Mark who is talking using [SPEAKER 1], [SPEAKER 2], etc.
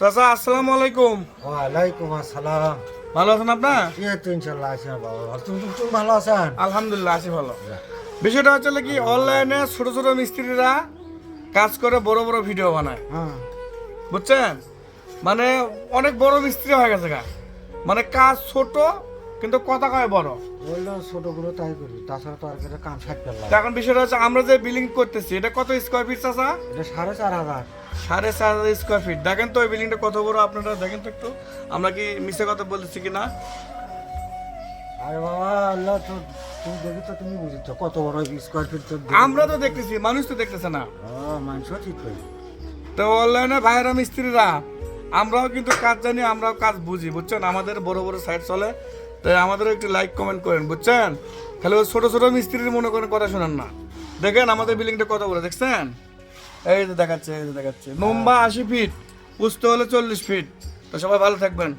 [SPEAKER 1] চাচা আসসালামু আলাইকুম।
[SPEAKER 2] ওয়ালাইকুম আসসালাম।
[SPEAKER 1] ভালো আছেন আপনার?
[SPEAKER 2] এই তো ইনশাল্লাহ আছি বাবা। তুমি ভালো আছেন?
[SPEAKER 1] আলহামদুলিল্লাহ আছি ভালো। বিষয়টা হচ্ছে কি, অনলাইনে ছোট ছোট মিস্ত্রিরা কাজ করে বড় বড় ভিডিও বানায়,
[SPEAKER 2] হ্যাঁ,
[SPEAKER 1] বুঝছেন? মানে অনেক বড় মিস্ত্রি হয়ে গেছে গা, মানে কাজ ছোট কিন্তু কথা কয় বড়।
[SPEAKER 2] বললো ছোটগুলো তাই করি, তাছাড়া তো আর একটা কাম সাইড করলাম।
[SPEAKER 1] তো এখন বিষয়টা হচ্ছে আমরা যে বিল্ডিং করতেছি এটা কত স্কোয়ার ফিট চাচা?
[SPEAKER 2] এটা 4,500।
[SPEAKER 1] 4,500 স্কোয়ার ফিট। দেখেন তো ওই বিল্ডিংটা কত বড়, আপনারা দেখেন তো একটু। আমরা কি মিশে কথা বলতেছি কিনা?
[SPEAKER 2] আরে বাবা আল্লাহ, তো তুমি দেখি তো, তুমি বুঝছো কত বড় স্কোয়ার ফিট তো।
[SPEAKER 1] আমরা তো দেখতেছি, মানুষ তো দেখতেছে না।
[SPEAKER 2] মানুষ ঠিক করি।
[SPEAKER 1] তো অনলাইনে ভাইয়েরা মিস্ত্রিরা আমরাও কিন্তু কাজ জানি, আমরাও কাজ বুঝি, বুঝছেন? আমাদের বড় বড় সাইট চলে, তাই আমাদেরও একটু লাইক কমেন্ট করেন, বুঝছেন? খালি ওই ছোট ছোট মিস্ত্রির মনে করেন কথা শোনেন না। দেখেন আমাদের বিল্ডিংটা কত বড়, দেখছেন? এই যে দেখাচ্ছে, এই যে দেখাচ্ছে, লম্বা 80 ফিট, উচ্চতা হলো 40 ফিট। তো সবাই ভালো থাকবেন।